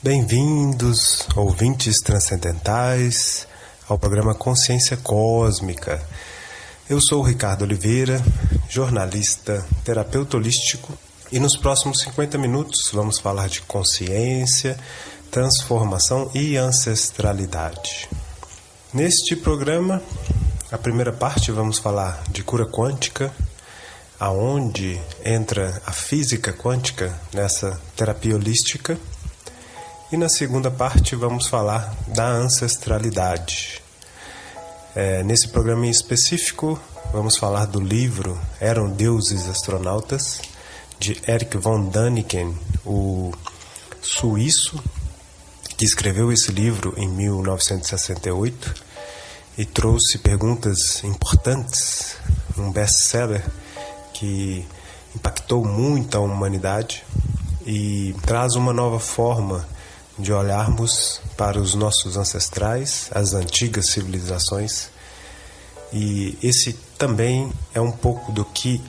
Bem-vindos, ouvintes transcendentais, ao programa Consciência Cósmica. Eu sou o Ricardo Oliveira, jornalista, terapeuta holístico, e nos próximos 50 minutos vamos falar de consciência, transformação e ancestralidade. Neste programa, a primeira parte vamos falar de cura quântica, aonde entra a física quântica nessa terapia holística. E na segunda parte vamos falar da ancestralidade. Nesse programa em específico, vamos falar do livro Eram Deuses Astronautas, de Erich von Däniken, o suíço que escreveu esse livro em 1968 e trouxe perguntas importantes, um best-seller que impactou muito a humanidade e traz uma nova forma de olharmos para os nossos ancestrais, as antigas civilizações. E esse também é um pouco do que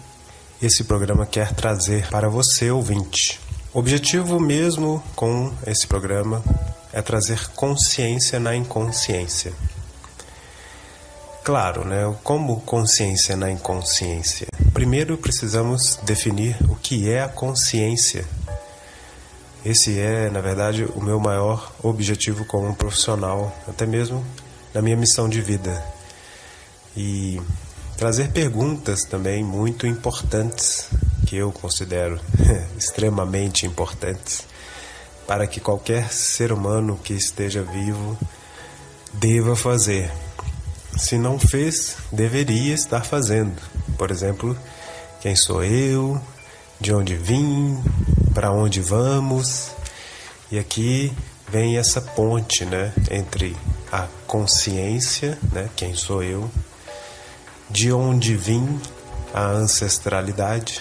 esse programa quer trazer para você, ouvinte. O objetivo mesmo com esse programa é trazer consciência na inconsciência. Claro, né? Como consciência na inconsciência? Primeiro precisamos definir o que é a consciência. Esse é, na verdade, o meu maior objetivo como profissional, até mesmo na minha missão de vida. E trazer perguntas também muito importantes, que eu considero extremamente importantes, para que qualquer ser humano que esteja vivo deva fazer. Se não fez, deveria estar fazendo. Por exemplo, quem sou eu? De onde vim? Para onde vamos? E aqui vem essa ponte, né, entre a consciência, né, quem sou eu, de onde vim, a ancestralidade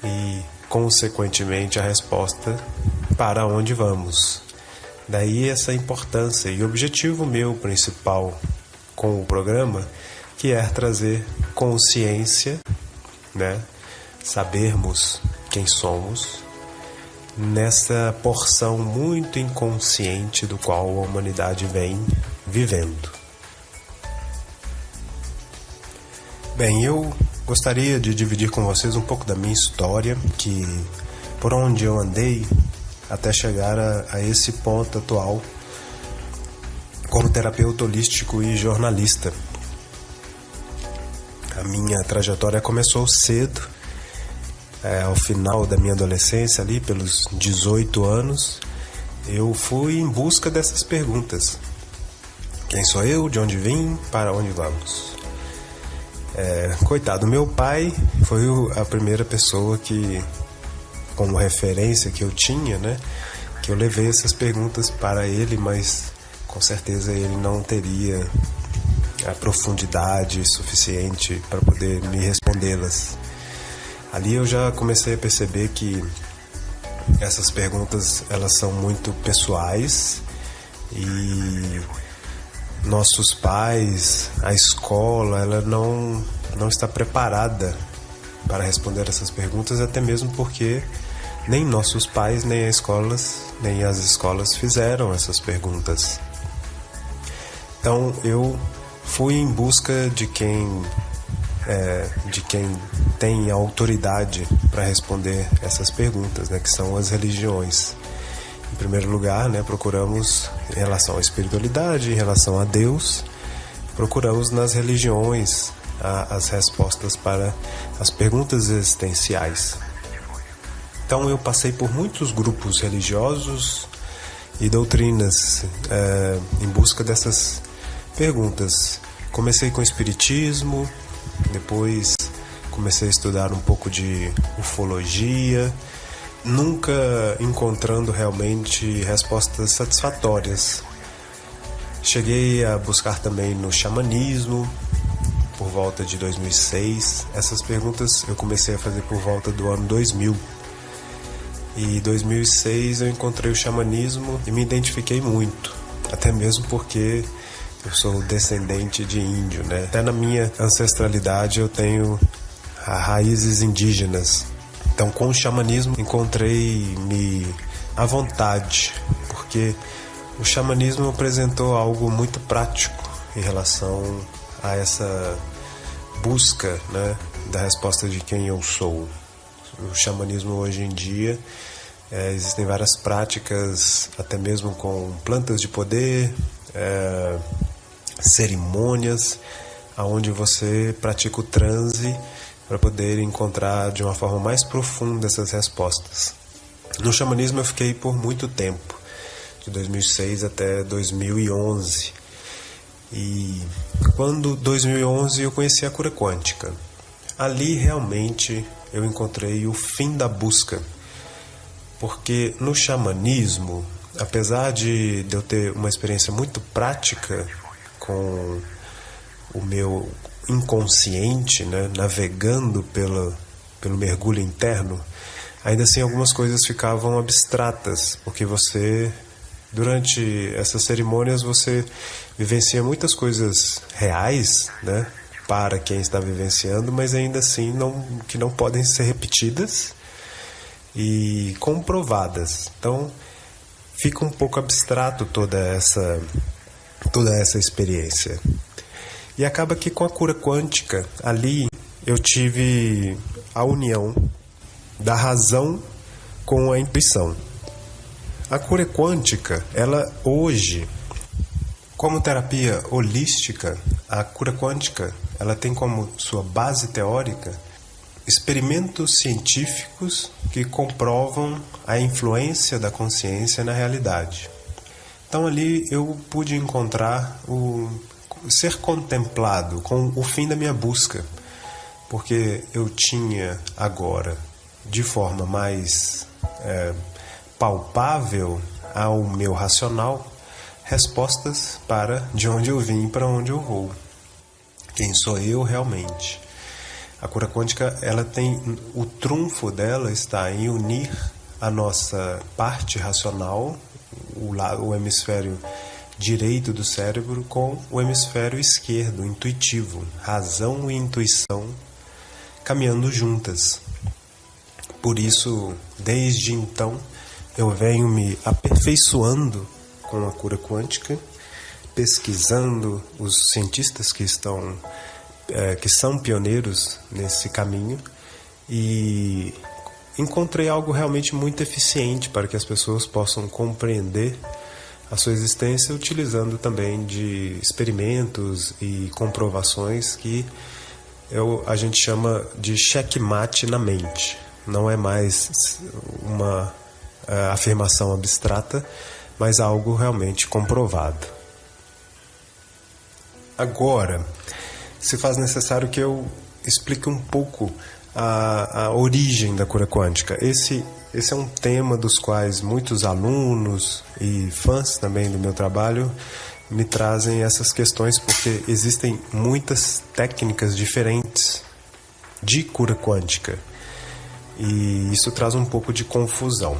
e, consequentemente, a resposta para onde vamos. Daí essa importância e o objetivo meu principal com o programa, que é trazer consciência, né, sabermos quem somos, nessa porção muito inconsciente do qual a humanidade vem vivendo. Bem, eu gostaria de dividir com vocês um pouco da minha história, que por onde eu andei até chegar a esse ponto atual como terapeuta holístico e jornalista. A minha trajetória começou cedo. Ao final da minha adolescência, ali pelos 18 anos, eu fui em busca dessas perguntas. Quem sou eu? De onde vim? Para onde vamos? Coitado, meu pai foi a primeira pessoa que, como referência que eu tinha, né, que eu levei essas perguntas para ele, mas com certeza ele não teria a profundidade suficiente para poder me respondê-las. Ali eu já comecei a perceber que essas perguntas, elas são muito pessoais e nossos pais, a escola, ela não está preparada para responder essas perguntas, até mesmo porque nem nossos pais, nem as escolas fizeram essas perguntas. Então eu fui em busca de quem tem a autoridade para responder essas perguntas, né, que são as religiões. Em primeiro lugar, né, procuramos, em relação à espiritualidade, em relação a Deus, procuramos nas religiões as respostas para as perguntas existenciais. Então eu passei por muitos grupos religiosos e doutrinas em busca dessas perguntas. Comecei com o espiritismo, depois comecei a estudar um pouco de ufologia, nunca encontrando realmente respostas satisfatórias. Cheguei a buscar também no xamanismo, por volta de 2006. Essas perguntas eu comecei a fazer por volta do ano 2000. E em 2006 eu encontrei o xamanismo e me identifiquei muito, até mesmo porque eu sou descendente de índio, né? Até na minha ancestralidade eu tenho raízes indígenas. Então, com o xamanismo encontrei-me à vontade, porque porque o xamanismo apresentou algo muito prático em relação a essa busca, né, da resposta de quem eu sou. O xamanismo hoje em dia, existem várias práticas, até mesmo com plantas de poder, cerimônias, onde você pratica o transe para poder encontrar de uma forma mais profunda essas respostas. No xamanismo eu fiquei por muito tempo, de 2006 até 2011. E quando 2011 eu conheci a cura quântica. Ali realmente eu encontrei o fim da busca. Porque no xamanismo, apesar de eu ter uma experiência muito prática com o meu inconsciente, né, navegando pelo mergulho interno, ainda assim algumas coisas ficavam abstratas, porque durante essas cerimônias, você vivencia muitas coisas reais, né, para quem está vivenciando, mas ainda assim que não podem ser repetidas e comprovadas. Então, fica um pouco abstrato toda essa experiência. E acaba que com a cura quântica, ali eu tive a união da razão com a intuição. A cura quântica, ela hoje, como terapia holística, a cura quântica, ela tem como sua base teórica experimentos científicos que comprovam a influência da consciência na realidade. Então ali eu pude encontrar ser contemplado com o fim da minha busca, porque eu tinha agora, de forma mais palpável ao meu racional, respostas para de onde eu vim e para onde eu vou. Quem sou eu realmente? A cura quântica, o trunfo dela está em unir a nossa parte racional, o hemisfério direito do cérebro, com o hemisfério esquerdo, intuitivo, razão e intuição caminhando juntas. Por isso, desde então, eu venho me aperfeiçoando com a cura quântica, pesquisando os cientistas que são pioneiros nesse caminho, e encontrei algo realmente muito eficiente para que as pessoas possam compreender a sua existência, utilizando também de experimentos e comprovações que a gente chama de checkmate na mente. Não é mais uma afirmação abstrata, mas algo realmente comprovado. Agora, se faz necessário que eu explique um pouco a origem da cura quântica. Esse é um tema dos quais muitos alunos e fãs também do meu trabalho me trazem essas questões, porque existem muitas técnicas diferentes de cura quântica e isso traz um pouco de confusão.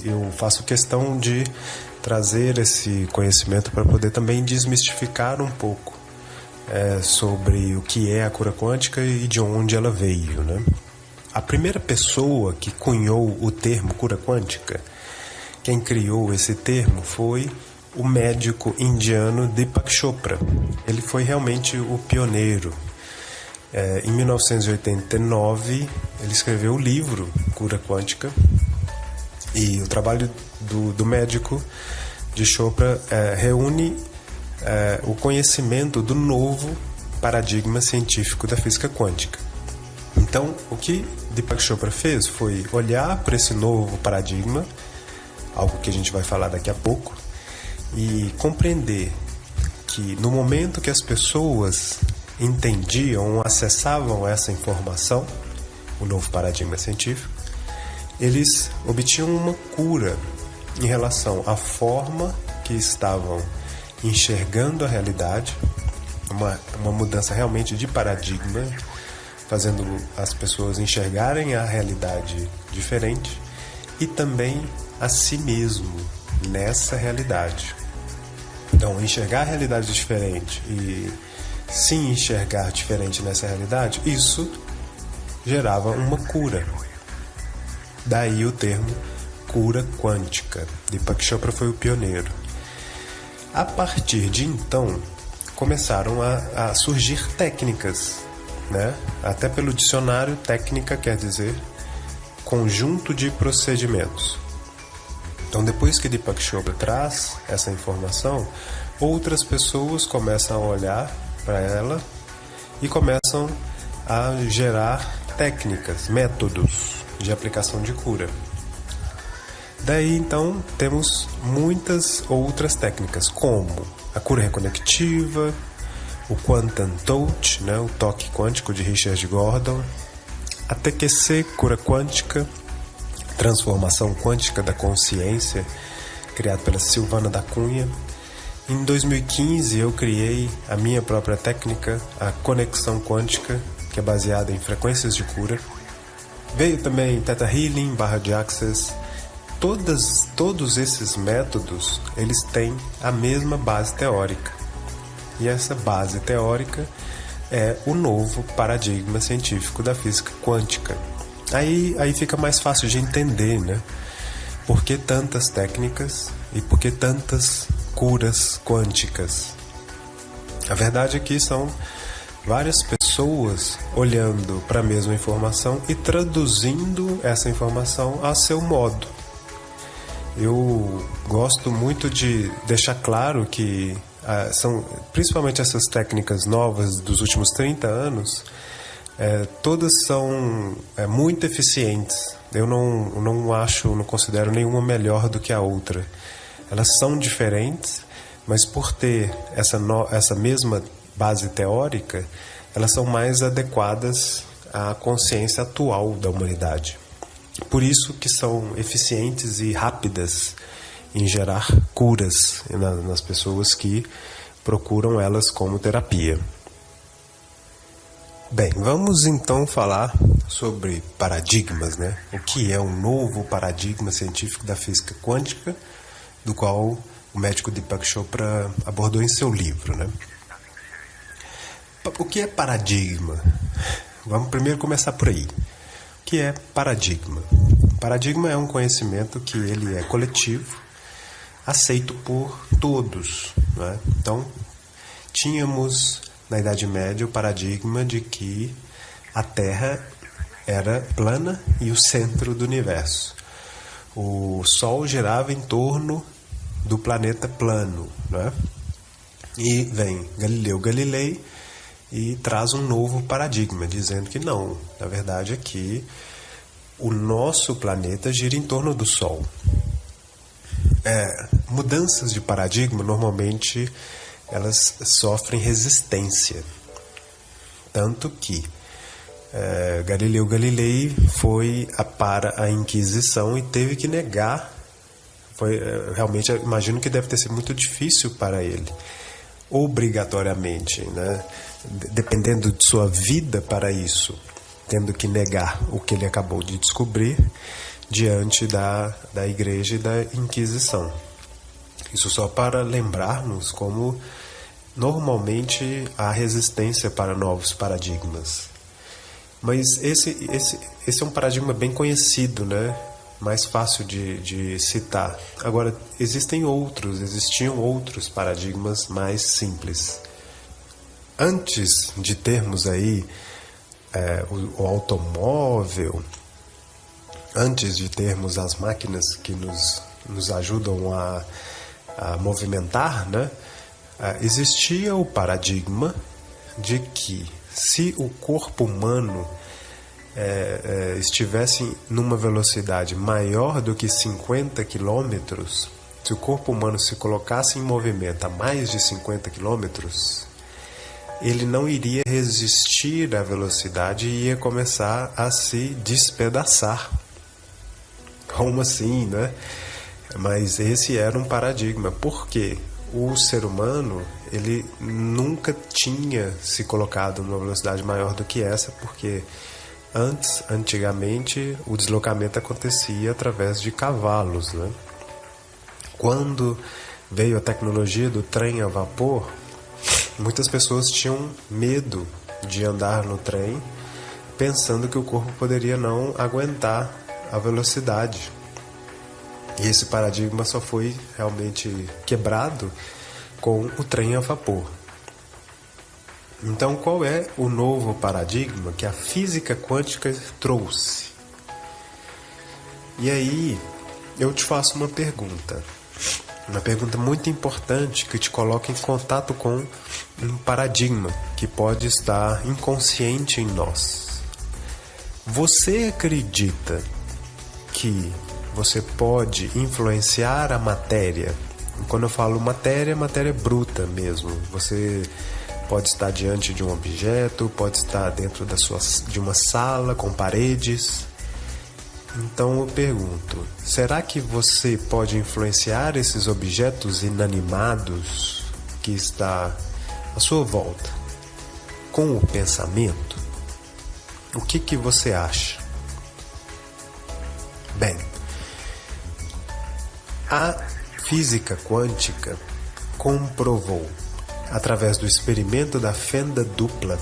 Eu faço questão de trazer esse conhecimento para poder também desmistificar um pouco sobre o que é a cura quântica e de onde ela veio, né? A primeira pessoa que cunhou o termo cura quântica, quem criou esse termo, foi o médico indiano Deepak Chopra. Ele foi realmente o pioneiro. Em 1989, ele escreveu o livro Cura Quântica, e o trabalho do médico de Chopra reúne o conhecimento do novo paradigma científico da física quântica. Então, o que Deepak Chopra fez foi olhar para esse novo paradigma, algo que a gente vai falar daqui a pouco, e compreender que no momento que as pessoas entendiam, acessavam essa informação, o novo paradigma científico, eles obtinham uma cura em relação à forma que estavam enxergando a realidade, uma mudança realmente de paradigma, fazendo as pessoas enxergarem a realidade diferente e também a si mesmo nessa realidade. Então, enxergar a realidade diferente e se enxergar diferente nessa realidade, isso gerava uma cura. Daí o termo cura quântica. Deepak Chopra foi o pioneiro. A partir de então, começaram a surgir técnicas, né? Até pelo dicionário, técnica quer dizer conjunto de procedimentos. Então, depois que Deepak Chopra traz essa informação, outras pessoas começam a olhar para ela e começam a gerar técnicas, métodos de aplicação de cura. Daí, então, temos muitas outras técnicas, como a cura reconectiva, o Quantum Touch, né, o toque quântico de Richard Gordon, a TQC, cura quântica, transformação quântica da consciência, criado pela Silvana da Cunha. Em 2015 eu criei a minha própria técnica, a conexão quântica, que é baseada em frequências de cura. Veio também Theta Healing, barra de Access. Todos esses métodos, eles têm a mesma base teórica. E essa base teórica é o novo paradigma científico da física quântica. Aí fica mais fácil de entender, né? Por que tantas técnicas e por que tantas curas quânticas? A verdade é que são várias pessoas olhando para a mesma informação e traduzindo essa informação a seu modo. Eu gosto muito de deixar claro que são principalmente essas técnicas novas dos últimos 30 anos, todas são muito eficientes. Eu não considero nenhuma melhor do que a outra. Elas são diferentes, mas por ter essa mesma base teórica, elas são mais adequadas à consciência atual da humanidade. Por isso que são eficientes e rápidas em gerar curas nas pessoas que procuram elas como terapia. Bem, vamos então falar sobre paradigmas, né? O que é um novo paradigma científico da física quântica, do qual o médico Deepak Chopra abordou em seu livro, né? O que é paradigma? Vamos primeiro começar por aí. O que é paradigma? Paradigma é um conhecimento que ele é coletivo, aceito por todos, né? Então, tínhamos na Idade Média o paradigma de que a Terra era plana e o centro do universo. O Sol girava em torno do planeta plano, né? E vem Galileu Galilei e traz um novo paradigma, dizendo que não, na verdade aqui o nosso planeta gira em torno do Sol. Mudanças de paradigma normalmente elas sofrem resistência, tanto que Galileu Galilei foi para a Inquisição e teve que negar. Realmente imagino que deve ter sido muito difícil para ele, obrigatoriamente, né? Dependendo de sua vida para isso, tendo que negar o que ele acabou de descobrir diante da Igreja e da Inquisição. Isso só para lembrarmos como normalmente há resistência para novos paradigmas. Mas esse é um paradigma bem conhecido, né? Mais fácil de citar. Agora, existiam outros paradigmas mais simples. Antes de termos aí o automóvel, antes de termos as máquinas que nos ajudam a movimentar, né? Existia o paradigma de que se o corpo humano estivesse numa velocidade maior do que 50 km, se o corpo humano se colocasse em movimento a mais de 50 km, ele não iria resistir à velocidade e ia começar a se despedaçar. Como assim, né? Mas esse era um paradigma, porque o ser humano ele nunca tinha se colocado numa velocidade maior do que essa, porque antigamente o deslocamento acontecia através de cavalos, né? Quando veio a tecnologia do trem a vapor, muitas pessoas tinham medo de andar no trem, pensando que o corpo poderia não aguentar a velocidade. E esse paradigma só foi realmente quebrado com o trem a vapor. Então, qual é o novo paradigma que a física quântica trouxe? E aí, eu te faço uma pergunta muito importante que te coloca em contato com um paradigma que pode estar inconsciente em nós. Você acredita que você pode influenciar a matéria? Quando eu falo matéria, matéria bruta mesmo. Você pode estar diante de um objeto, pode estar dentro de uma sala com paredes. Então eu pergunto, será que você pode influenciar esses objetos inanimados que está à sua volta com o pensamento? O que você acha? Bem, a física quântica comprovou, através do experimento da fenda dupla,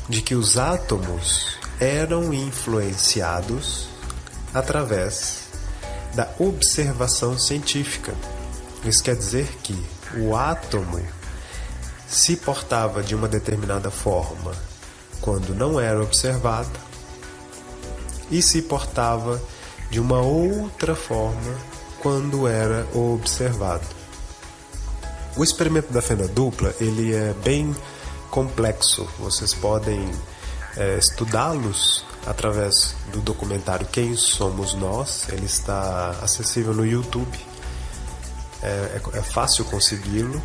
de que os átomos eram influenciados através da observação científica. Isso quer dizer que o átomo se portava de uma determinada forma quando não era observado e se portava de uma outra forma quando era observado. O experimento da fenda dupla, ele é bem complexo. Vocês podem estudá-los através do documentário Quem Somos Nós. Ele está acessível no YouTube. É fácil consegui-lo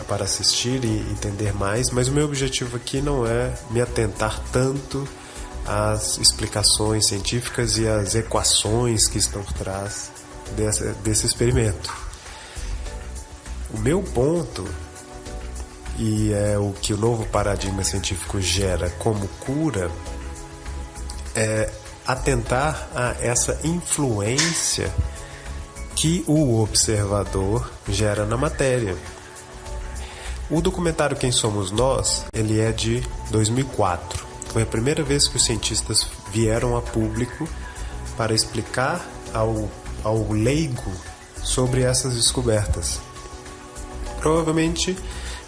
para assistir e entender mais, mas o meu objetivo aqui não é me atentar tanto às explicações científicas e às equações que estão por trás desse experimento. O meu ponto, e é o que o novo paradigma científico gera como cura, é atentar a essa influência que o observador gera na matéria. O documentário Quem Somos Nós, ele é de 2004. Foi a primeira vez que os cientistas vieram a público para explicar ao leigo sobre essas descobertas. Provavelmente,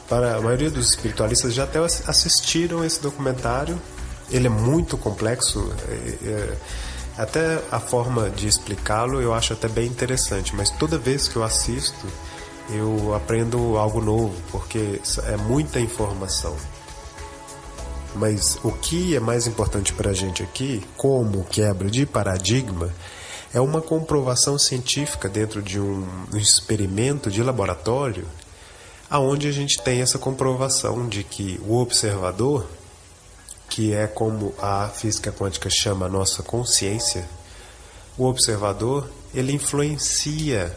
para a maioria dos espiritualistas, já até assistiram esse documentário. Ele é muito complexo, até a forma de explicá-lo eu acho até bem interessante, mas toda vez que eu assisto, eu aprendo algo novo, porque é muita informação. Mas o que é mais importante para a gente aqui, como quebra de paradigma, é uma comprovação científica dentro de um experimento de laboratório, aonde a gente tem essa comprovação de que o observador, que é como a física quântica chama a nossa consciência, o observador, ele influencia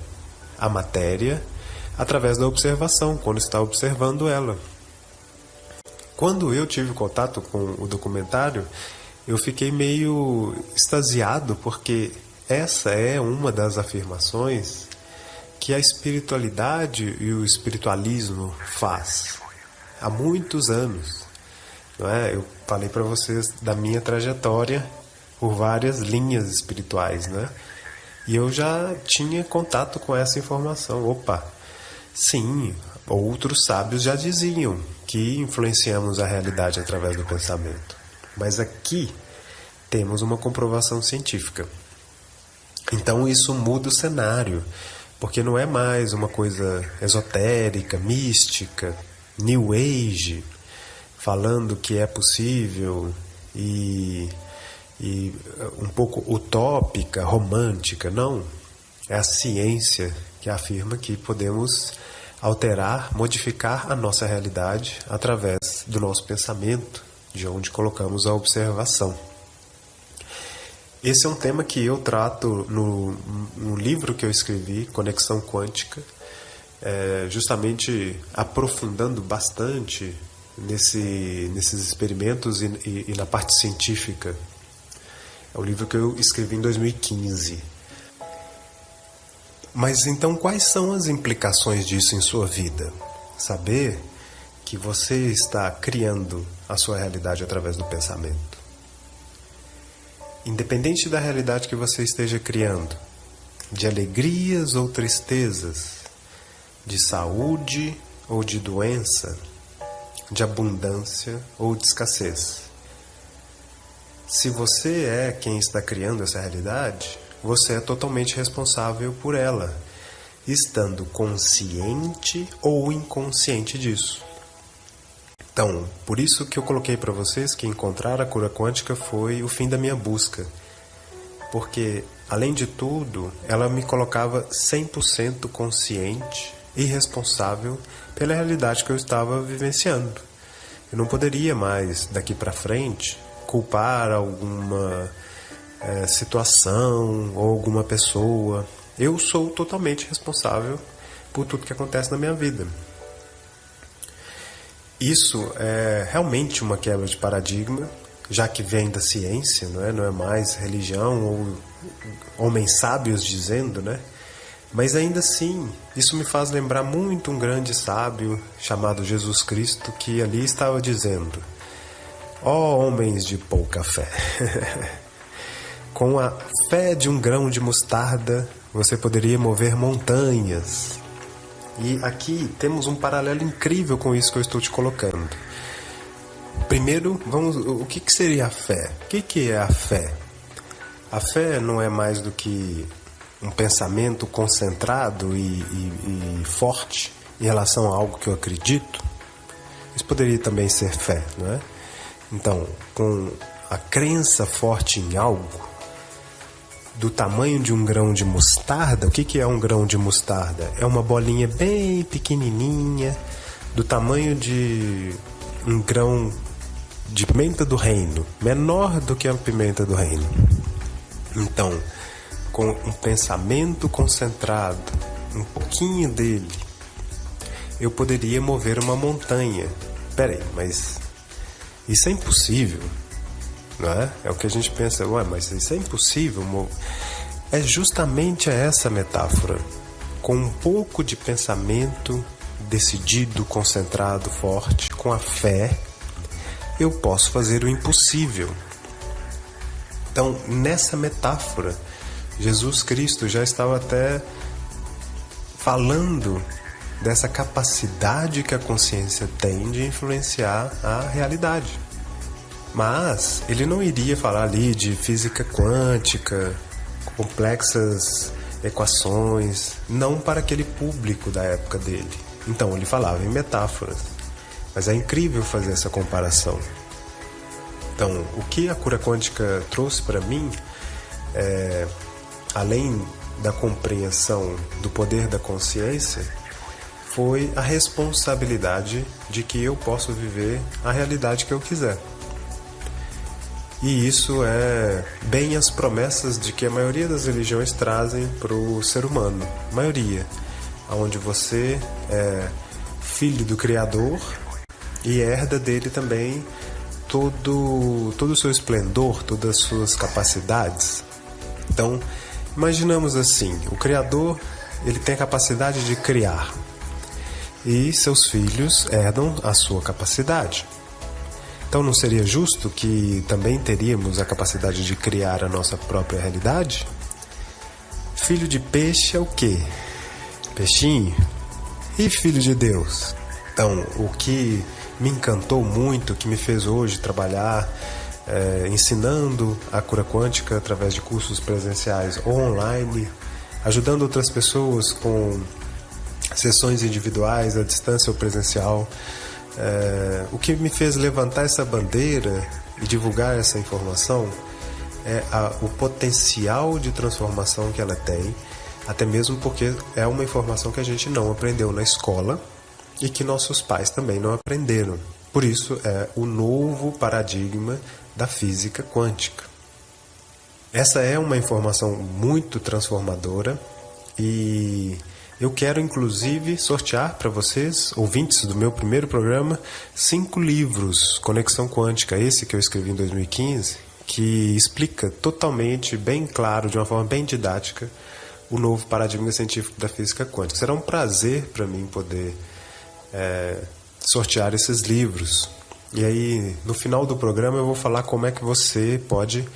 a matéria através da observação, quando está observando ela. Quando eu tive contato com o documentário, eu fiquei meio extasiado, porque essa é uma das afirmações que a espiritualidade e o espiritualismo faz há muitos anos. Não é? Eu falei para vocês da minha trajetória por várias linhas espirituais, né? E eu já tinha contato com essa informação. Opa, sim, outros sábios já diziam que influenciamos a realidade através do pensamento. Mas aqui temos uma comprovação científica. Então isso muda o cenário, porque não é mais uma coisa esotérica, mística, New Age, falando que é possível e um pouco utópica, romântica. Não, é a ciência que afirma que podemos alterar, modificar a nossa realidade através do nosso pensamento, de onde colocamos a observação. Esse é um tema que eu trato no livro que eu escrevi, Conexão Quântica, justamente aprofundando bastante nesses experimentos e na parte científica. É um livro que eu escrevi em 2015. Mas então, quais são as implicações disso em sua vida? Saber que você está criando a sua realidade através do pensamento. Independente da realidade que você esteja criando, de alegrias ou tristezas, de saúde ou de doença, de abundância ou de escassez. Se você é quem está criando essa realidade, você é totalmente responsável por ela, estando consciente ou inconsciente disso. Então, por isso que eu coloquei para vocês que encontrar a cura quântica foi o fim da minha busca. Porque, além de tudo, ela me colocava 100% consciente e responsável pela realidade que eu estava vivenciando. Eu não poderia mais, daqui para frente, culpar alguma situação ou alguma pessoa. Eu sou totalmente responsável por tudo que acontece na minha vida. Isso é realmente uma quebra de paradigma, já que vem da ciência, não é mais religião ou homens sábios dizendo, né? Mas ainda assim, isso me faz lembrar muito um grande sábio chamado Jesus Cristo, que ali estava dizendo: ó homens de pouca fé, com a fé de um grão de mostarda, você poderia mover montanhas. E aqui temos um paralelo incrível com isso que eu estou te colocando. Primeiro, o que seria a fé? O que é a fé? A fé não é mais do que um pensamento concentrado e forte em relação a algo que eu acredito. Isso poderia também ser fé, não é? Então, com a crença forte em algo, do tamanho de um grão de mostarda. O que é um grão de mostarda? É uma bolinha bem pequenininha, do tamanho de um grão de pimenta do reino, menor do que a pimenta do reino. Então, com um pensamento concentrado, um pouquinho dele, eu poderia mover uma montanha. Peraí, mas isso é impossível. Não é? É o que a gente pensa, mas isso é impossível. É justamente essa metáfora. Com um pouco de pensamento decidido, concentrado, forte, com a fé, eu posso fazer o impossível. Então, nessa metáfora, Jesus Cristo já estava até falando dessa capacidade que a consciência tem de influenciar a realidade. Mas ele não iria falar ali de física quântica, complexas equações, não para aquele público da época dele. Então ele falava em metáforas. Mas é incrível fazer essa comparação. Então, o que a cura quântica trouxe para mim, além da compreensão do poder da consciência, foi a responsabilidade de que eu posso viver a realidade que eu quiser. E isso é bem as promessas de que a maioria das religiões trazem para o ser humano. A maioria. Onde você é filho do Criador e herda dele também todo o seu esplendor, todas as suas capacidades. Então, imaginamos assim, o Criador ele tem a capacidade de criar e seus filhos herdam a sua capacidade. Então não seria justo que também teríamos a capacidade de criar a nossa própria realidade? Filho de peixe é o quê? Peixinho? E filho de Deus? Então, o que me encantou muito, que me fez hoje trabalhar ensinando a cura quântica através de cursos presenciais ou online, ajudando outras pessoas com sessões individuais, à distância ou presencial, o que me fez levantar essa bandeira e divulgar essa informação é o potencial de transformação que ela tem, até mesmo porque é uma informação que a gente não aprendeu na escola e que nossos pais também não aprenderam. Por isso é o novo paradigma da física quântica. Essa é uma informação muito transformadora e eu quero, inclusive, sortear para vocês, ouvintes do meu primeiro programa, 5 livros, Conexão Quântica, esse que eu escrevi em 2015, que explica totalmente, bem claro, de uma forma bem didática, o novo paradigma científico da física quântica. Será um prazer para mim poder sortear esses livros. E aí, no final do programa, eu vou falar como é que você pode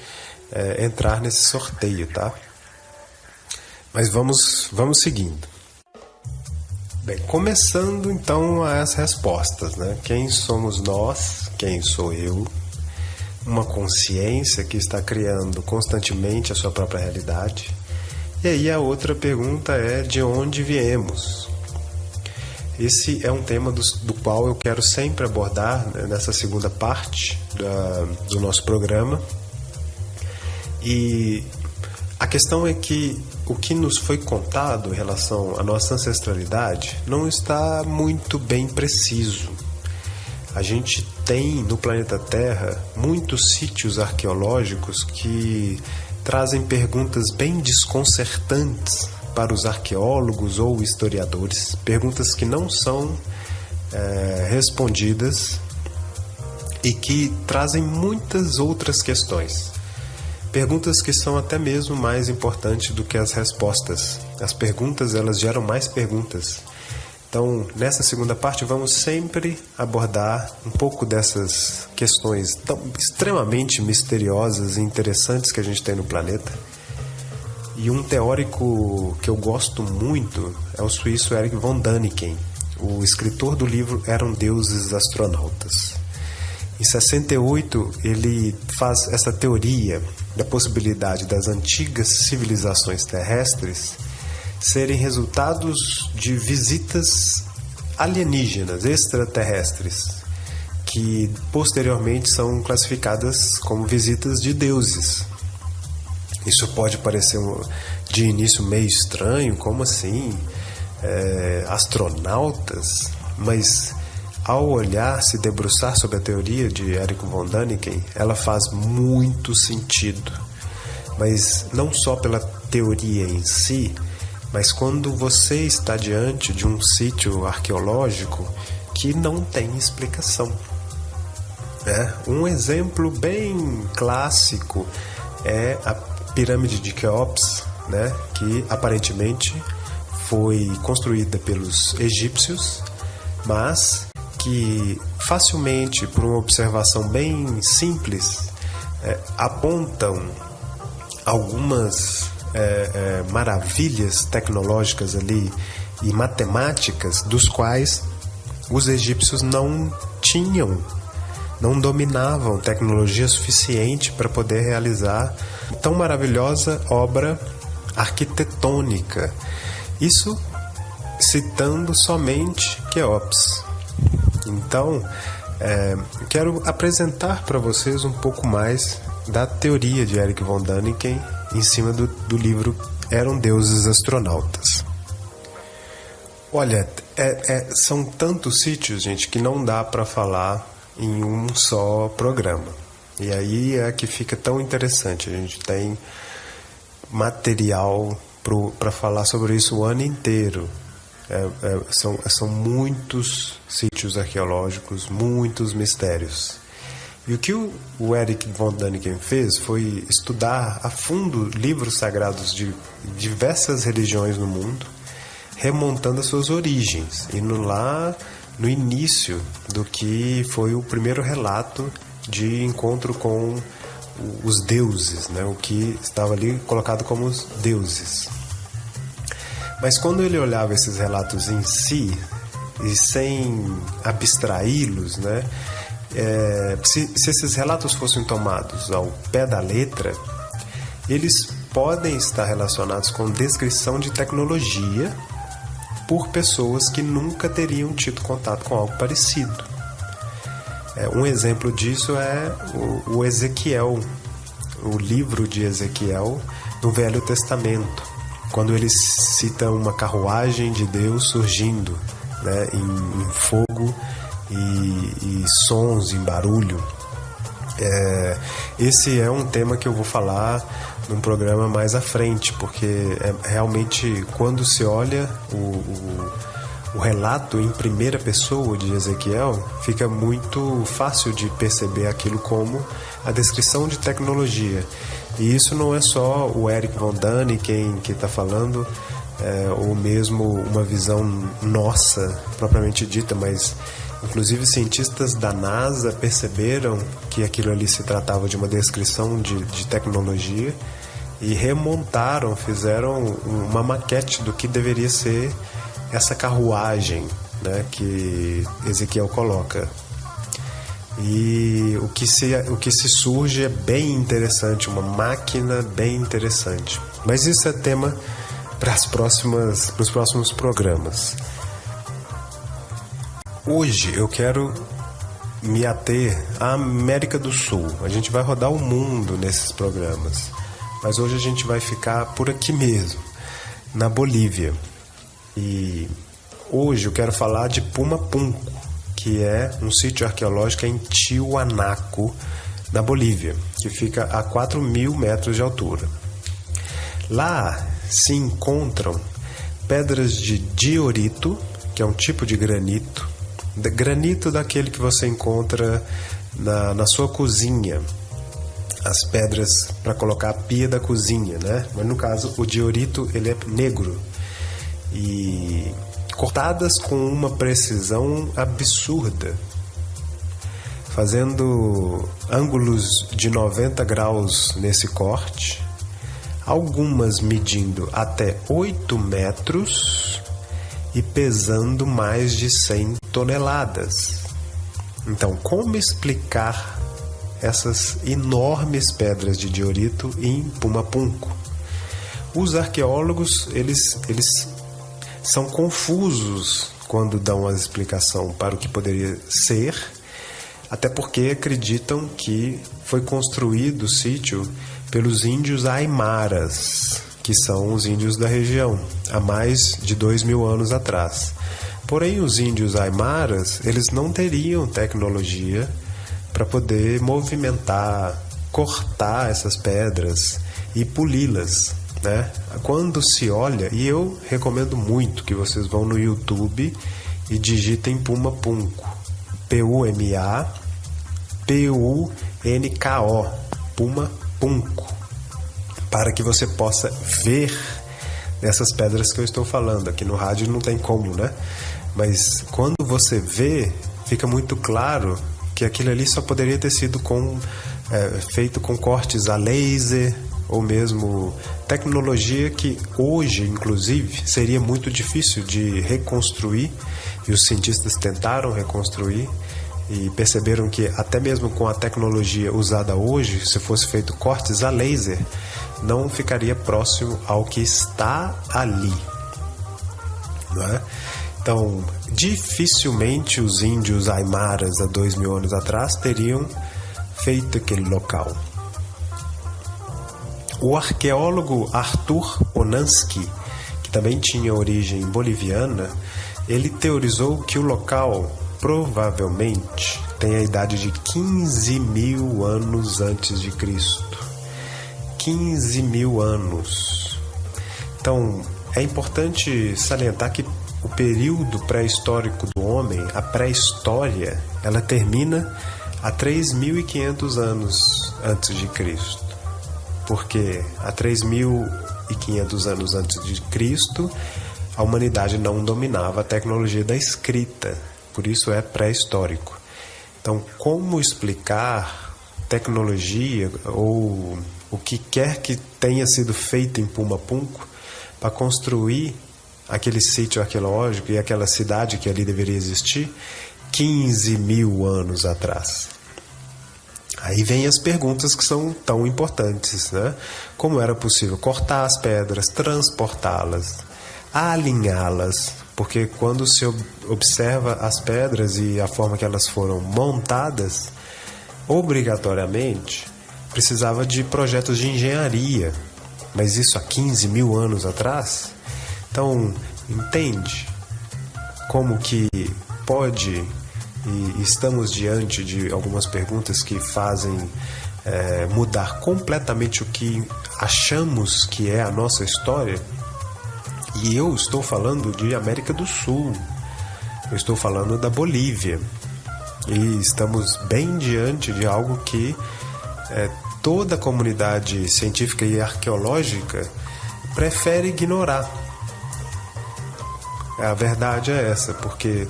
entrar nesse sorteio, tá? Mas vamos seguindo. Bem, começando então as respostas, né? Quem somos nós? Quem sou eu? Uma consciência que está criando constantemente a sua própria realidade. E aí a outra pergunta é: de onde viemos? Esse é um tema do qual eu quero sempre abordar, né, nessa segunda parte do nosso programa. E a questão é que o que nos foi contado em relação à nossa ancestralidade não está muito bem preciso. A gente tem no planeta Terra muitos sítios arqueológicos que trazem perguntas bem desconcertantes para os arqueólogos ou historiadores, perguntas que não são respondidas e que trazem muitas outras questões. Perguntas que são até mesmo mais importantes do que as respostas. As perguntas, elas geram mais perguntas. Então, nessa segunda parte, vamos sempre abordar um pouco dessas questões tão extremamente misteriosas e interessantes que a gente tem no planeta. E um teórico que eu gosto muito é o suíço Erich von Däniken, o escritor do livro Eram Deuses Astronautas. Em 68, ele faz essa teoria da possibilidade das antigas civilizações terrestres serem resultados de visitas alienígenas, extraterrestres, que posteriormente são classificadas como visitas de deuses. Isso pode parecer de início meio estranho, como assim? Astronautas? Mas ao olhar, se debruçar sobre a teoria de Erich von Däniken, ela faz muito sentido. Mas não só pela teoria em si, mas quando você está diante de um sítio arqueológico que não tem explicação. Um exemplo bem clássico é a pirâmide de Quéops, né, que aparentemente foi construída pelos egípcios, mas que facilmente, por uma observação bem simples, apontam algumas maravilhas tecnológicas ali e matemáticas dos quais os egípcios não tinham, não dominavam tecnologia suficiente para poder realizar tão maravilhosa obra arquitetônica. Isso citando somente Quéops. Então, quero apresentar para vocês um pouco mais da teoria de Erich von Däniken em cima do livro Eram Deuses Astronautas. Olha, são tantos sítios, gente, que não dá para falar em um só programa. E aí é que fica tão interessante. A gente tem material para falar sobre isso o ano inteiro. São muitos sítios arqueológicos, muitos mistérios. E o que o Erich von Däniken fez foi estudar a fundo livros sagrados de diversas religiões no mundo, remontando as suas origens, indo lá no início do que foi o primeiro relato de encontro com os deuses, né? O que estava ali colocado como os deuses. Mas quando ele olhava esses relatos em si, e sem abstraí-los, né? Se esses relatos fossem tomados ao pé da letra, eles podem estar relacionados com descrição de tecnologia por pessoas que nunca teriam tido contato com algo parecido. Um exemplo disso é o Ezequiel, o livro de Ezequiel no Velho Testamento, quando ele cita uma carruagem de Deus surgindo, né, em fogo e sons, em barulho. Esse é um tema que eu vou falar num programa mais à frente, porque realmente quando se olha o relato em primeira pessoa de Ezequiel, fica muito fácil de perceber aquilo como a descrição de tecnologia. E isso não é só o Erich von Däniken que está falando, ou mesmo uma visão nossa propriamente dita, mas inclusive cientistas da NASA perceberam que aquilo ali se tratava de uma descrição de tecnologia e remontaram, fizeram uma maquete do que deveria ser essa carruagem, né, que Ezequiel coloca. E o que se surge é bem interessante, uma máquina bem interessante. Mas isso é tema para os próximos programas. Hoje eu quero me ater à América do Sul. A gente vai rodar o mundo nesses programas, mas hoje a gente vai ficar por aqui mesmo, na Bolívia. E hoje eu quero falar de Pumapunku, que é um sítio arqueológico em Tiwanaku, na Bolívia, que fica a 4.000 metros de altura. Lá se encontram pedras de diorito, que é um tipo de granito daquele que você encontra na sua cozinha, as pedras para colocar a pia da cozinha, né? Mas no caso o diorito ele é negro e cortadas com uma precisão absurda, fazendo ângulos de 90 graus nesse corte, algumas medindo até 8 metros e pesando mais de 100 toneladas. Então, como explicar essas enormes pedras de diorito em Pumapunku? Os arqueólogos, eles são confusos quando dão a explicação para o que poderia ser, até porque acreditam que foi construído o sítio pelos índios aimaras, que são os índios da região, há mais de 2.000 anos atrás. Porém, os índios aimaras, eles não teriam tecnologia para poder movimentar, cortar essas pedras e poli-las, né? Quando se olha, e eu recomendo muito que vocês vão no YouTube e digitem Pumapunku, Pumapunko, Pumapunku, para que você possa ver essas pedras que eu estou falando. Aqui no rádio não tem como, né? Mas quando você vê, fica muito claro que aquilo ali só poderia ter sido feito com cortes a laser, ou mesmo tecnologia que hoje, inclusive, seria muito difícil de reconstruir, e os cientistas tentaram reconstruir e perceberam que até mesmo com a tecnologia usada hoje, se fosse feito cortes a laser, não ficaria próximo ao que está ali, não é? Então, dificilmente os índios aimaras há 2.000 anos atrás teriam feito aquele local. O arqueólogo Arthur Onansky, que também tinha origem boliviana, ele teorizou que o local provavelmente tem a idade de 15.000 anos antes de Cristo. 15.000 anos. Então, é importante salientar que o período pré-histórico do homem, a pré-história, ela termina há 3.500 anos antes de Cristo. Porque há 3.500 anos antes de Cristo, a humanidade não dominava a tecnologia da escrita, por isso é pré-histórico. Então, como explicar tecnologia ou o que quer que tenha sido feito em Pumapunku para construir aquele sítio arqueológico e aquela cidade que ali deveria existir 15.000 anos atrás? Aí vem as perguntas que são tão importantes, né? Como era possível cortar as pedras, transportá-las, alinhá-las? Porque quando se observa as pedras e a forma que elas foram montadas, obrigatoriamente precisava de projetos de engenharia. Mas isso há 15.000 anos atrás? Então, entende como que pode... E estamos diante de algumas perguntas que fazem mudar completamente o que achamos que é a nossa história. E eu estou falando de América do Sul, eu estou falando da Bolívia. E estamos bem diante de algo que toda a comunidade científica e arqueológica prefere ignorar. A verdade é essa, porque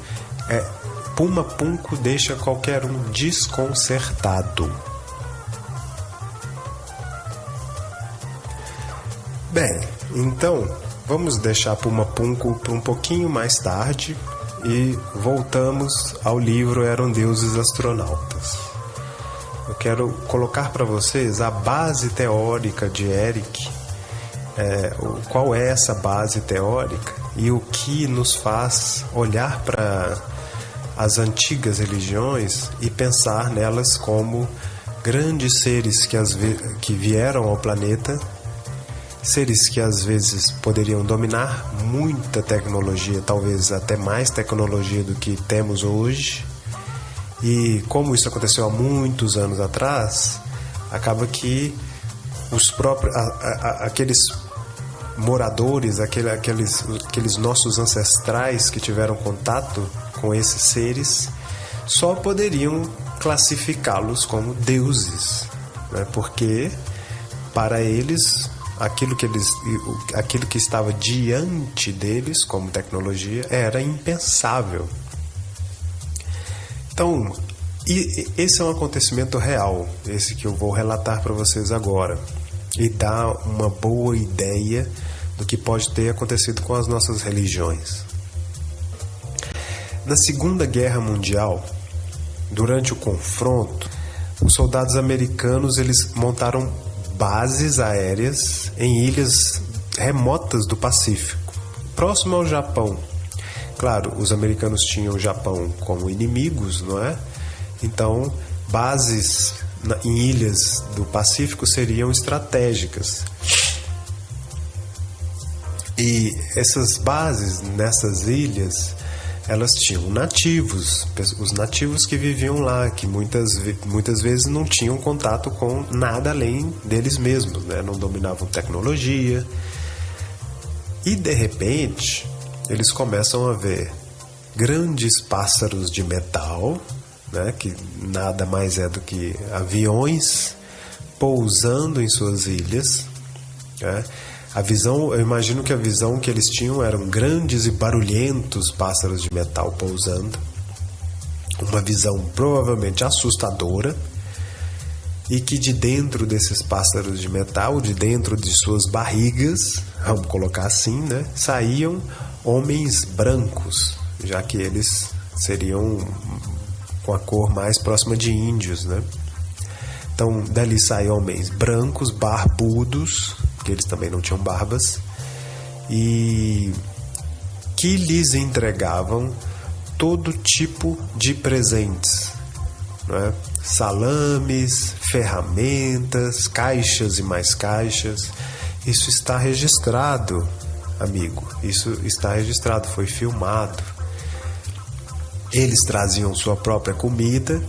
Pumapunku deixa qualquer um desconcertado. Bem, então vamos deixar Pumapunku para um pouquinho mais tarde e voltamos ao livro Eram Deuses Astronautas. Eu quero colocar para vocês a base teórica de Eric, qual é essa base teórica e o que nos faz olhar para as antigas religiões e pensar nelas como grandes seres que vieram ao planeta, seres que às vezes poderiam dominar muita tecnologia, talvez até mais tecnologia do que temos hoje. E como isso aconteceu há muitos anos atrás, acaba que os próprios aqueles moradores, aqueles nossos ancestrais que tiveram contato com esses seres só poderiam classificá-los como deuses, né? Porque para eles aquilo que estava diante deles como tecnologia era impensável. Então, esse é um acontecimento real, esse que eu vou relatar para vocês agora, e dá uma boa ideia do que pode ter acontecido com as nossas religiões. Na Segunda Guerra Mundial, durante o confronto, os soldados americanos eles montaram bases aéreas em ilhas remotas do Pacífico, próximo ao Japão. Claro, os americanos tinham o Japão como inimigos, não é? Então, bases em ilhas do Pacífico seriam estratégicas. E essas bases nessas ilhas, elas tinham nativos, os nativos que viviam lá, que muitas vezes não tinham contato com nada além deles mesmos, né? Não dominavam tecnologia. E de repente, eles começam a ver grandes pássaros de metal, né? Que nada mais é do que aviões pousando em suas ilhas, né? Eu imagino que a visão que eles tinham eram grandes e barulhentos pássaros de metal pousando. Uma visão provavelmente assustadora. E que de dentro desses pássaros de metal, de dentro de suas barrigas, vamos colocar assim, né, saíam homens brancos, já que eles seriam com a cor mais próxima de índios, né? Então, dali saíam homens brancos, barbudos, que eles também não tinham barbas, e que lhes entregavam todo tipo de presentes, né? Salames, ferramentas, caixas e mais caixas. Isso está registrado, amigo. Isso está registrado, foi filmado. Eles traziam sua própria comida,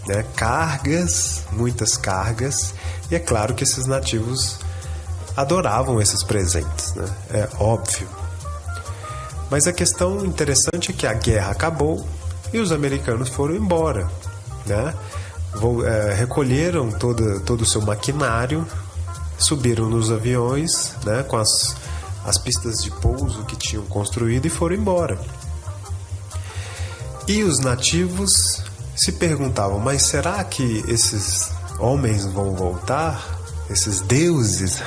né? Cargas, muitas cargas. E é claro que esses nativos adoravam esses presentes, né? É óbvio. Mas a questão interessante é que a guerra acabou e os americanos foram embora, né? Recolheram todo o seu maquinário, subiram nos aviões, né, com as pistas de pouso que tinham construído e foram embora. E os nativos se perguntavam, mas será que esses homens vão voltar? Esses deuses?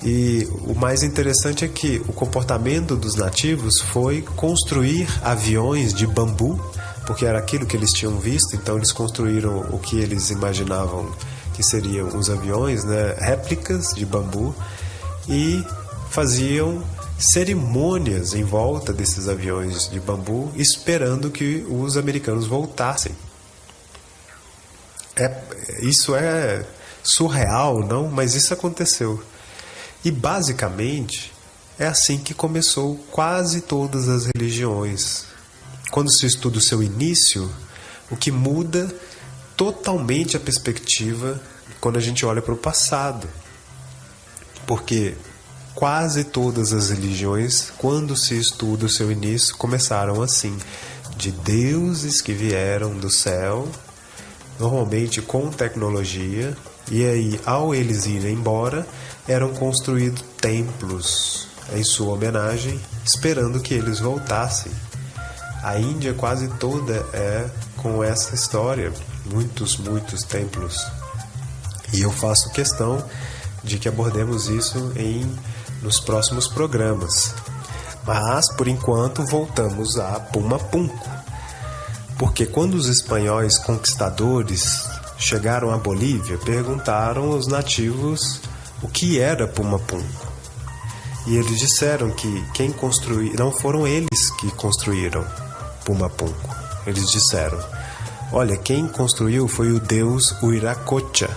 E o mais interessante é que o comportamento dos nativos foi construir aviões de bambu, porque era aquilo que eles tinham visto. Então eles construíram o que eles imaginavam que seriam os aviões, né, réplicas de bambu, e faziam cerimônias em volta desses aviões de bambu, esperando que os americanos voltassem. Isso é surreal, não? Mas isso aconteceu. E basicamente é assim que começou quase todas as religiões. Quando se estuda o seu início, o que muda totalmente a perspectiva quando a gente olha para o passado. Porque quase todas as religiões, quando se estuda o seu início, começaram assim, de deuses que vieram do céu, normalmente com tecnologia, e aí, ao eles irem embora, eram construídos templos em sua homenagem, esperando que eles voltassem. A Índia quase toda é com essa história, muitos templos. E eu faço questão de que abordemos isso nos próximos programas. Mas, por enquanto, voltamos a Puma Punku. Porque quando os espanhóis conquistadores chegaram à Bolívia, perguntaram aos nativos o que era Puma Punku. E eles disseram que quem construiu, não foram eles que construíram Puma Punku. Eles disseram: olha, quem construiu foi o deus Huiracocha,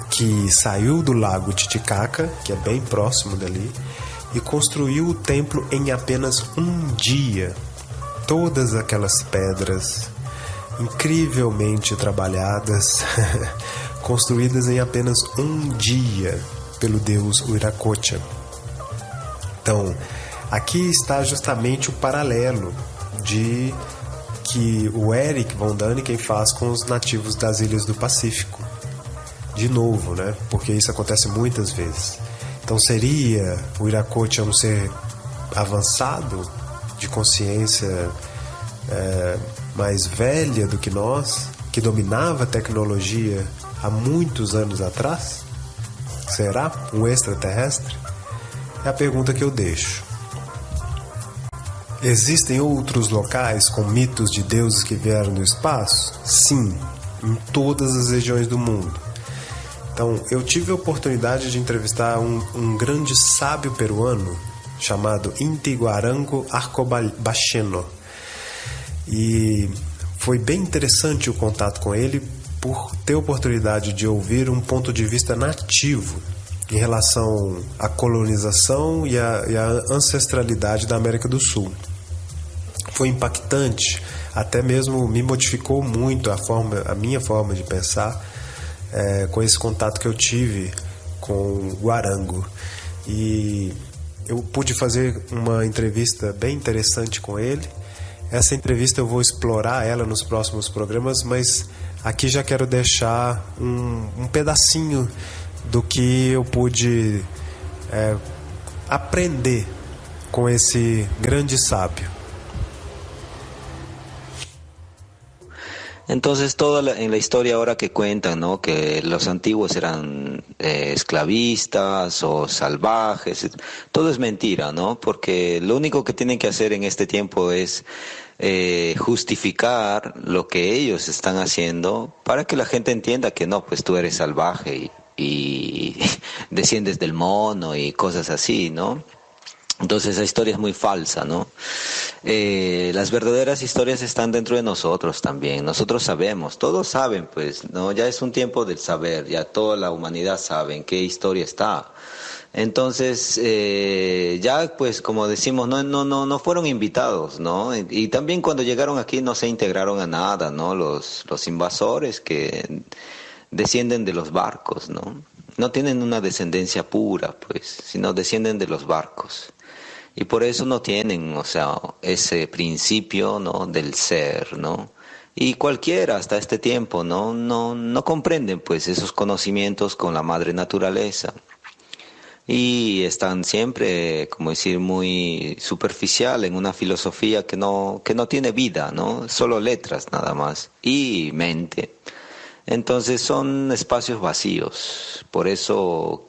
que saiu do lago Titicaca, que é bem próximo dali, e construiu o templo em apenas um dia. Todas aquelas pedras incrivelmente trabalhadas, construídas em apenas um dia pelo deus Huiracocha. Então, aqui está justamente o paralelo de que o Eric von Däniken faz com os nativos das ilhas do Pacífico. De novo, né? Porque isso acontece muitas vezes. Então, seria o Huiracocha um ser avançado, de consciência mais velha do que nós, que dominava a tecnologia há muitos anos atrás? Será um extraterrestre? É a pergunta que eu deixo. Existem outros locais com mitos de deuses que vieram do espaço? Sim, em todas as regiões do mundo. Então, eu tive a oportunidade de entrevistar um grande sábio peruano chamado Inti Guarango Arcobacheno. E foi bem interessante o contato com ele por ter a oportunidade de ouvir um ponto de vista nativo em relação à colonização e à ancestralidade da América do Sul. Foi impactante, até mesmo me modificou muito a minha forma de pensar com esse contato que eu tive com o Guarango. E eu pude fazer uma entrevista bem interessante com ele. Essa entrevista eu vou explorar ela nos próximos programas, mas aqui já quero deixar um pedacinho do que eu pude aprender com esse grande sábio. Entonces, en la historia ahora que cuentan, ¿no? Que los antiguos eran esclavistas o salvajes, todo es mentira, ¿no? Porque lo único que tienen que hacer en este tiempo es justificar lo que ellos están haciendo para que la gente entienda que no, pues tú eres salvaje y desciendes del mono y cosas así, ¿no? Entonces esa historia es muy falsa, ¿no? Las verdaderas historias están dentro de nosotros también. Nosotros sabemos, todos saben, pues, ¿no? Ya es un tiempo del saber, ya toda la humanidad sabe en qué historia está. Entonces, ya pues como decimos, no fueron invitados, ¿no? Y también cuando llegaron aquí no se integraron a nada, ¿no? Los invasores que descienden de los barcos, ¿no? No tienen una descendencia pura, pues, sino descienden de los barcos. Y por eso no tienen, o sea, ese principio, ¿no? Del ser, ¿no? Y cualquiera hasta este tiempo, no comprenden, pues, esos conocimientos con la madre naturaleza. Y están siempre, como decir, muy superficial en una filosofía que no tiene vida, ¿no? Solo letras nada más y mente. Entonces son espacios vacíos. Por eso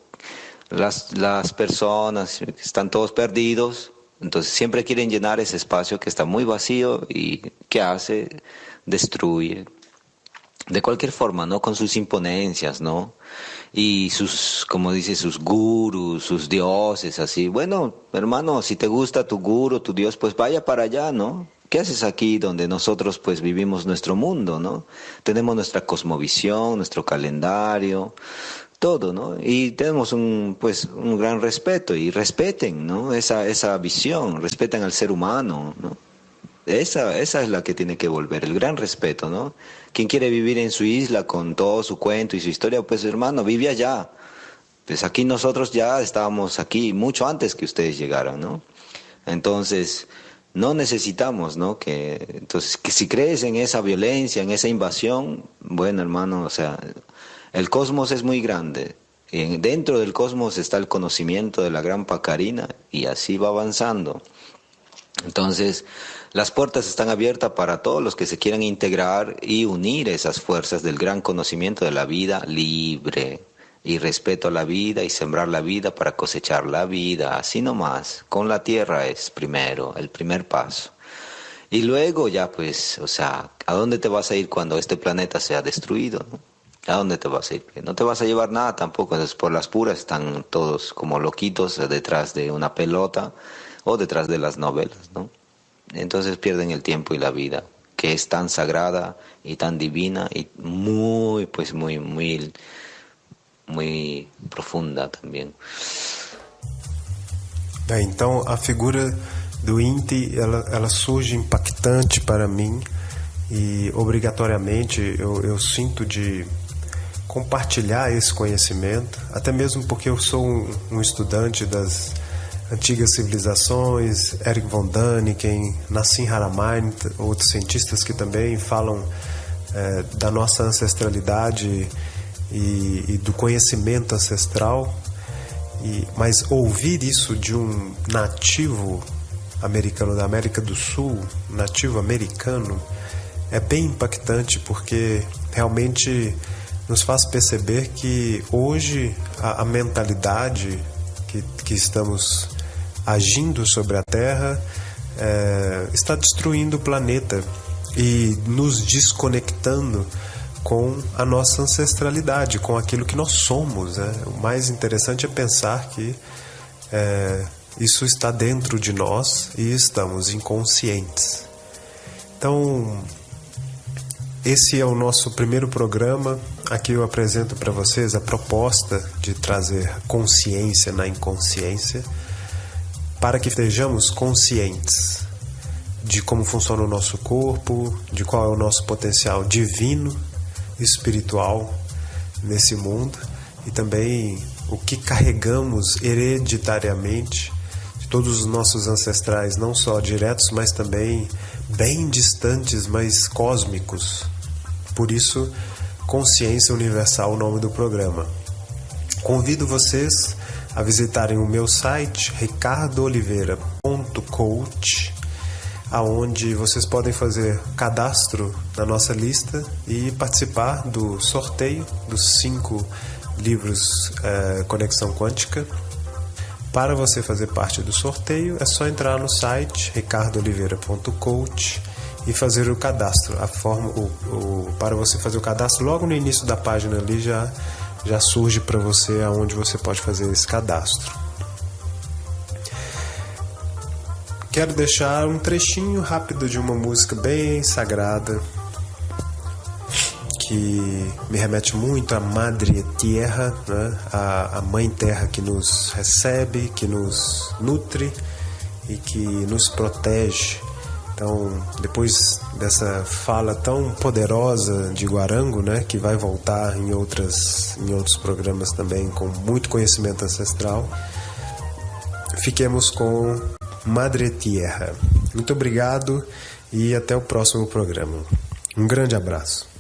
las personas están todos perdidos. Entonces siempre quieren llenar ese espacio que está muy vacío y ¿qué hace? Destruye. De cualquier forma, ¿no? Con sus imponencias, ¿no? Y sus, como dice, sus gurús, sus dioses, así. Bueno, hermano, si te gusta tu gurú, tu dios, pues vaya para allá, ¿no? ¿Qué haces aquí donde nosotros pues vivimos nuestro mundo, ¿no? Tenemos nuestra cosmovisión, nuestro calendario, todo, ¿no? Y tenemos un gran respeto y respeten, ¿no? Esa visión, respetan al ser humano, ¿no? Esa es la que tiene que volver, el gran respeto, ¿no? Quien quiere vivir en su isla con todo su cuento y su historia, pues hermano, vive allá. Pues aquí nosotros ya estábamos aquí mucho antes que ustedes llegaran, ¿no? Entonces, no necesitamos, ¿no? Entonces, que si crees en esa violencia, en esa invasión, bueno, hermano, o sea, el cosmos es muy grande. Y dentro del cosmos está el conocimiento de la gran Pacarina y así va avanzando. Entonces, las puertas están abiertas para todos los que se quieran integrar y unir esas fuerzas del gran conocimiento de la vida libre, y respeto a la vida y sembrar la vida para cosechar la vida, así nomás. Con la tierra es primero, el primer paso. Y luego ya pues, o sea, ¿a dónde te vas a ir cuando este planeta sea destruido, no? ¿A dónde te vas a ir? No te vas a llevar nada tampoco, entonces por las puras están todos como loquitos detrás de una pelota o detrás de las novelas, ¿no? Entonces pierden el tiempo y la vida, que es tan sagrada y tan divina y muy, pues muy profunda também. Então a figura do Inti ela surge impactante para mim e obrigatoriamente eu sinto de compartilhar esse conhecimento, até mesmo porque eu sou um estudante das antigas civilizações, Eric von Däniken, Nassim Haramein, outros cientistas que também falam da nossa ancestralidade e do conhecimento ancestral, mas ouvir isso de um nativo americano da América do Sul, nativo americano, é bem impactante porque realmente nos faz perceber que hoje a mentalidade que estamos agindo sobre a Terra está destruindo o planeta e nos desconectando com a nossa ancestralidade, com aquilo que nós somos, né? O mais interessante é pensar que isso está dentro de nós e estamos inconscientes. Então, esse é o nosso primeiro programa. Aqui eu apresento para vocês a proposta de trazer consciência na inconsciência, para que estejamos conscientes de como funciona o nosso corpo, de qual é o nosso potencial divino, espiritual nesse mundo e também o que carregamos hereditariamente de todos os nossos ancestrais, não só diretos, mas também bem distantes, mas cósmicos. Por isso, Consciência Universal, o nome do programa. Convido vocês a visitarem o meu site ricardooliveira.coach, aonde vocês podem fazer cadastro na nossa lista e participar do sorteio dos 5 livros Conexão Quântica. Para você fazer parte do sorteio, é só entrar no site ricardooliveira.coach e fazer o cadastro. Para você fazer o cadastro, logo no início da página ali já surge para você aonde você pode fazer esse cadastro. Quero deixar um trechinho rápido de uma música bem sagrada que me remete muito à Madre Tierra, né? A Mãe Terra que nos recebe, que nos nutre e que nos protege. Então, depois dessa fala tão poderosa de Guarango, né, que vai voltar em outros programas também com muito conhecimento ancestral, fiquemos com Madre Tierra. Muito obrigado e até o próximo programa. Um grande abraço.